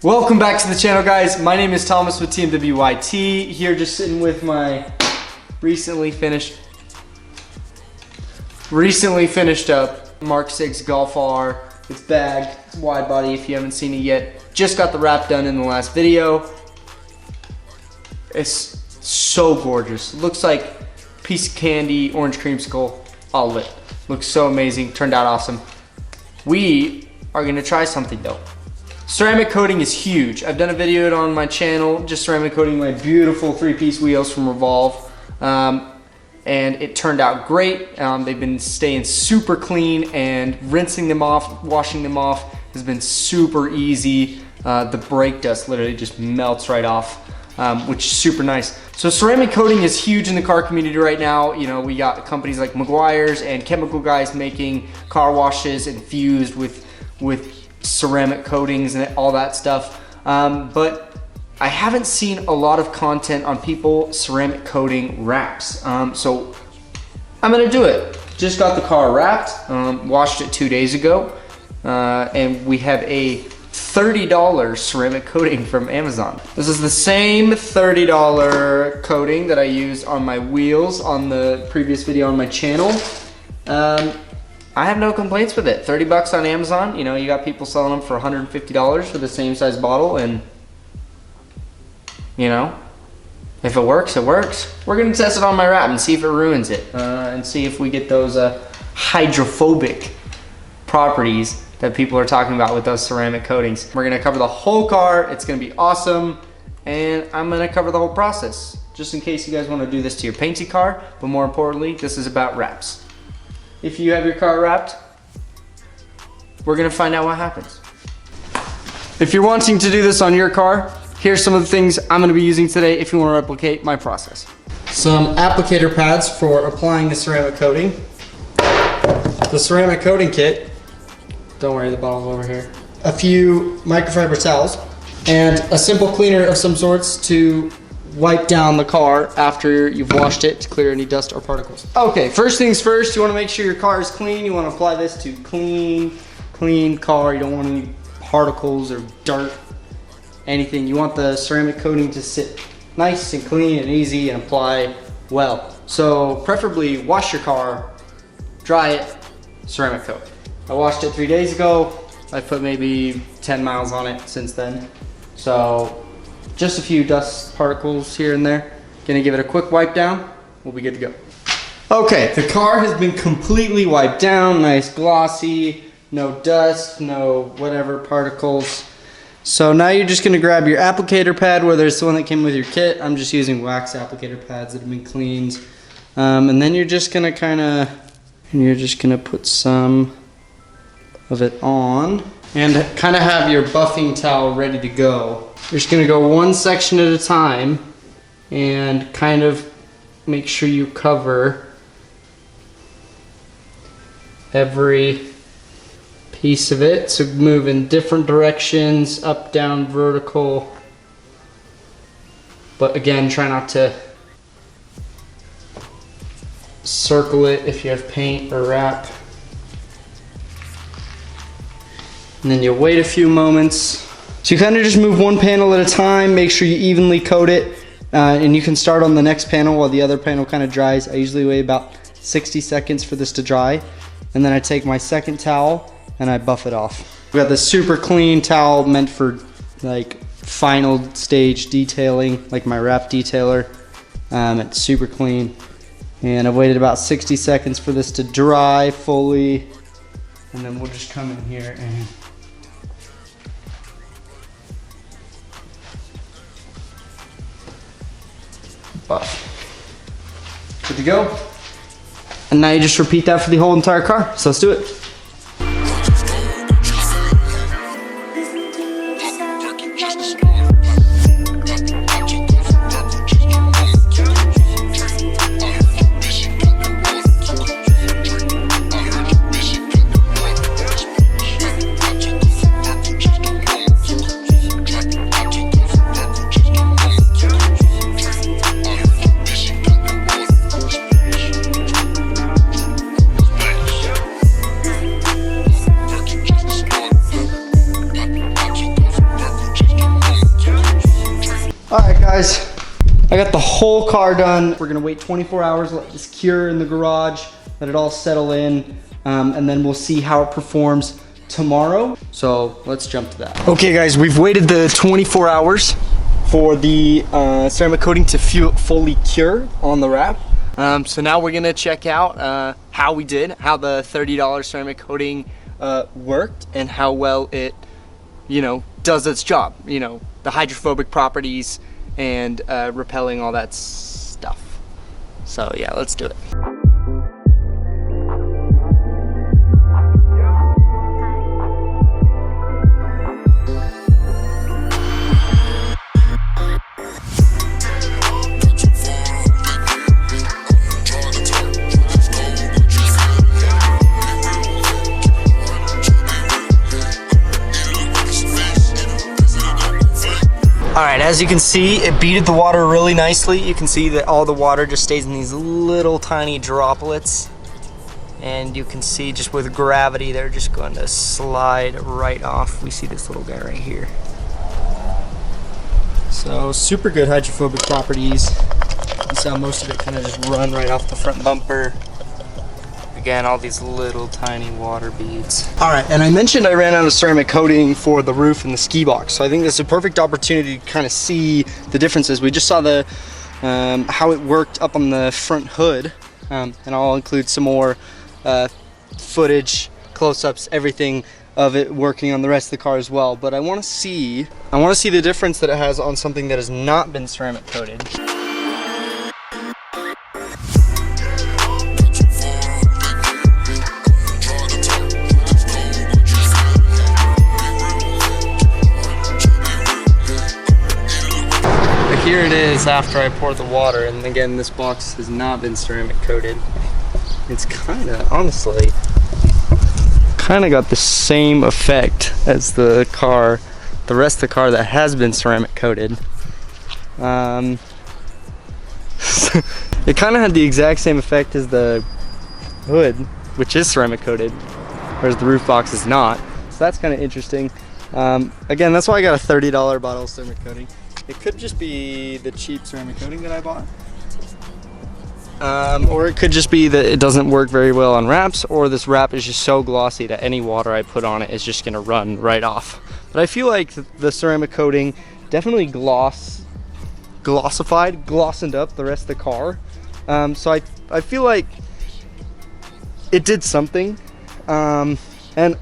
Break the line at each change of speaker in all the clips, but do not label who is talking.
Welcome back to the channel, guys. My name is Thomas with TMWYT. Here just sitting with my recently finished up Mark 6 Golf R. It's bagged, it's wide body if you haven't seen it yet. Just got the wrap done in the last video. It's so gorgeous. Looks like a piece of candy, orange creamsicle, all lit. Looks so amazing, turned out awesome. We are gonna try something though. Ceramic coating is huge. I've done a video on my channel, just ceramic coating my beautiful 3-piece wheels from Revolve. And it turned out great. They've been staying super clean, and rinsing them off, washing them off has been super easy. The brake dust literally just melts right off, which is super nice. So ceramic coating is huge in the car community right now. You know, we got companies like Meguiar's and chemical guys making car washes infused with ceramic coatings and all that stuff, but I haven't seen a lot of content on people ceramic coating wraps, so I'm gonna do it. Just got the car wrapped, washed it 2 days ago, and we have a $30 ceramic coating from Amazon. This is the same $30 coating that I used on my wheels on the previous video on my channel. I have no complaints with it. 30 bucks on Amazon. You know, you got people selling them for $150 for the same size bottle, and you know, if it works, it works. We're gonna test it on my wrap and see if it ruins it, and see if we get those hydrophobic properties that people are talking about with those ceramic coatings. We're gonna cover the whole car. It's gonna be awesome, and I'm gonna cover the whole process, just in case you guys wanna do this to your painted car, but more importantly, this is about wraps. If you have your car wrapped, we're gonna find out what happens. If you're wanting to do this on your car, here's some of the things I'm gonna be using today if you wanna replicate my process. Some applicator pads for applying the ceramic coating. The ceramic coating kit, don't worry, the bottle's over here. A few microfiber towels, and a simple cleaner of some sorts to wipe down the car after you've washed it to clear any dust or particles. Okay, first things first, you want to make sure your car is clean. You want to apply this to clean car. You don't want any particles or dirt, anything. You want the ceramic coating to sit nice and clean and easy and apply well. So preferably wash your car, dry it, ceramic coat. I washed it 3 days ago. I put maybe 10 miles on it since then. So just a few dust particles here and there. Gonna give it a quick wipe down. We'll be good to go. Okay, the car has been completely wiped down. Nice glossy, no dust, no whatever particles. So now you're just gonna grab your applicator pad, whether it's the one that came with your kit. I'm just using wax applicator pads that have been cleaned. And then you're just gonna put some of it on and kind of have your buffing towel ready to go. You're just gonna go one section at a time and kind of make sure you cover every piece of it. So move in different directions, up, down, vertical. But again, try not to circle it if you have paint or wrap. And then you wait a few moments. So you kind of just move one panel at a time, make sure you evenly coat it, and you can start on the next panel while the other panel kind of dries. I usually wait about 60 seconds for this to dry, and then I take my second towel and I buff it off. We got this super clean towel meant for like final stage detailing, like my wrap detailer. It's super clean, and I've waited about 60 seconds for this to dry fully, and then we'll just come in here and buff. Good to go. And now you just repeat that for the whole entire car. So let's do it.
guys, I got the whole car done. We're gonna wait 24 hours, let this cure in the garage, let it all settle in, and then we'll see how it performs tomorrow. So let's jump to that. Okay guys, we've waited the 24 hours for the ceramic coating to fully cure on the wrap. So now we're gonna check out how we did, how the $30 ceramic coating worked, and how well it, does its job. The hydrophobic properties and repelling all that stuff. So yeah, let's do it. Alright, as you can see, it beaded the water really nicely. You can see that all the water just stays in these little tiny droplets. And you can see just with gravity, they're just going to slide right off. We see this little guy right here. So, super good hydrophobic properties. You saw most of it kind of just run right off the front bumper. Again, all these little tiny water beads. All right, and I mentioned I ran out of ceramic coating for the roof and the ski box, so I think this is a perfect opportunity to kind of see the differences. We just saw the how it worked up on the front hood, and I'll include some more footage, close-ups, everything of it working on the rest of the car as well. But I want to see the difference that it has on something that has not been ceramic coated. Here it is after I pour the water, and again, this box has not been ceramic coated. It's honestly got the same effect as the rest of the car that has been ceramic coated. It kind of had the exact same effect as the hood, which is ceramic coated, whereas the roof box is not. So that's kind of interesting. Again, that's why I got a $30 bottle of ceramic coating. It could just be the cheap ceramic coating that I bought. Or it could just be that it doesn't work very well on wraps, or this wrap is just so glossy that any water I put on it is just gonna run right off. But I feel like the ceramic coating definitely glossened up the rest of the car. So I feel like it did something. And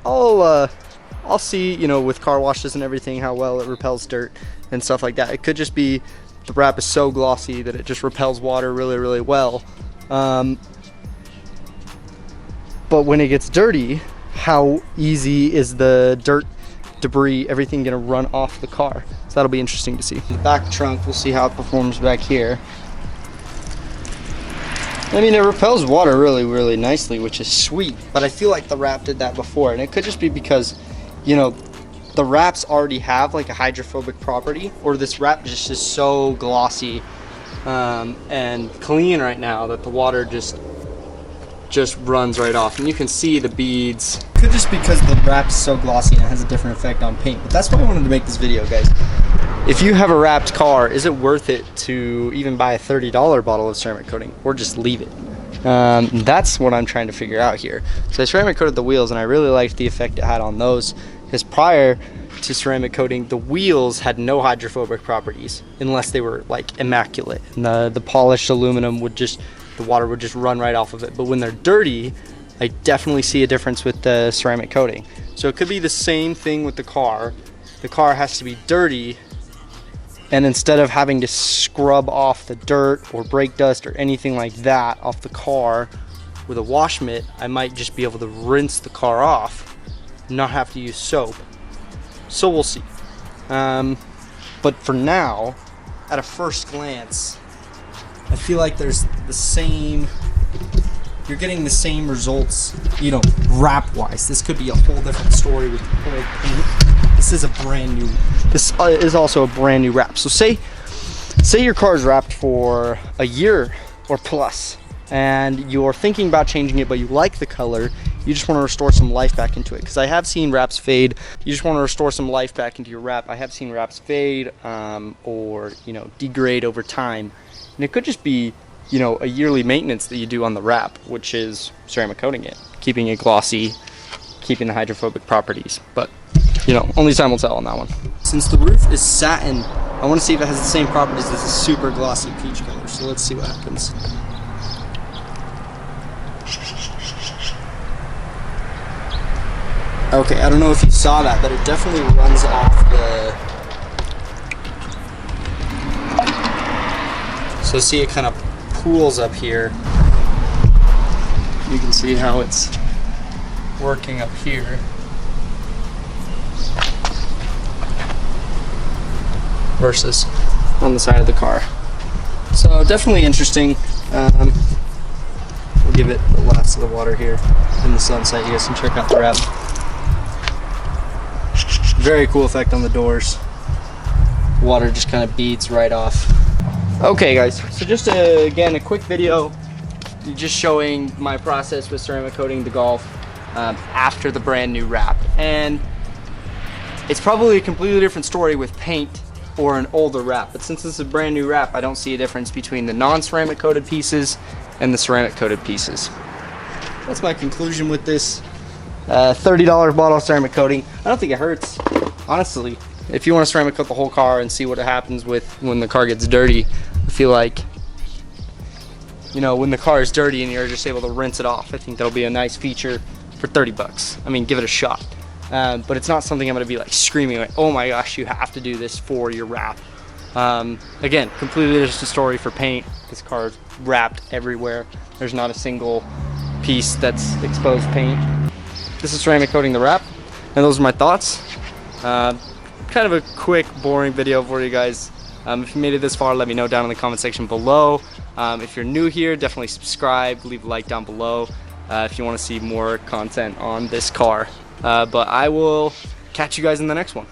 I'll see, with car washes and everything, how well it repels dirt and stuff like that. It could just be the wrap is so glossy that it just repels water really, really well. But when it gets dirty, how easy is the dirt, debris, everything gonna run off the car? So that'll be interesting to see. The back trunk, we'll see how it performs back here. I mean, it repels water really, really nicely, which is sweet, but I feel like the wrap did that before, and it could just be because, the wraps already have like a hydrophobic property, or this wrap just is so glossy and clean right now that the water just runs right off, and you can see the beads. Could just because the wrap is so glossy and it has a different effect on paint. But that's why I wanted to make this video, guys. If you have a wrapped car, is it worth it to even buy a $30 bottle of ceramic coating, or just leave it? That's what I'm trying to figure out here. So I ceramic coated the wheels, and I really liked the effect it had on those, because prior to ceramic coating, the wheels had no hydrophobic properties unless they were like immaculate, and the polished aluminum the water would just run right off of it. But when they're dirty, I definitely see a difference with the ceramic coating. So it could be the same thing with the car. The car has to be dirty, and instead of having to scrub off the dirt or brake dust or anything like that off the car with a wash mitt, I might just be able to rinse the car off, not have to use soap. So we'll see. But for now, at a first glance, I feel like there's the same, you're getting the same results, wrap wise. This could be a whole different story with the whole paint. This is also a brand new wrap. So say your car is wrapped for a year or plus, and you're thinking about changing it, but you like the color, you just want to restore some life back into it. Because I have seen wraps fade. You just want to restore some life back into your wrap. I have seen wraps fade or, you know, degrade over time. And it could just be, you know, a yearly maintenance that you do on the wrap, which is ceramic coating it, keeping it glossy, keeping the hydrophobic properties. But, you know, only time will tell on that one. Since the roof is satin, I want to see if it has the same properties as a super glossy peach color. So let's see what happens. Okay, I don't know if you saw that, but it definitely runs off the... So see, it kind of pools up here. You can see how it's working up here. Versus on the side of the car. So definitely interesting. We'll give it the last of the water here in the sunset. You guys can check out the wrap. Very cool effect on the doors. Water just kind of beads right off. Okay guys, so just again a quick video just showing my process with ceramic coating the Golf after the brand new wrap. And it's probably a completely different story with paint or an older wrap, but since this is a brand new wrap, I don't see a difference between the non-ceramic coated pieces and the ceramic coated pieces. That's my conclusion with this $30 bottle of ceramic coating. I don't think it hurts, honestly. If you want to ceramic coat the whole car and see what happens with when the car gets dirty, I feel like, you know, when the car is dirty and you're just able to rinse it off, I think that'll be a nice feature for 30 bucks. I mean, give it a shot. But it's not something I'm going to be like screaming like, oh my gosh, you have to do this for your wrap. Again, completely just a story for paint. This car is wrapped everywhere. There's not a single piece that's exposed paint. This is ceramic coating the wrap, and those are my thoughts. Kind of a quick, boring video for you guys. If you made it this far, let me know down in the comment section below. If you're new here, definitely subscribe, leave a like down below if you want to see more content on this car. But I will catch you guys in the next one.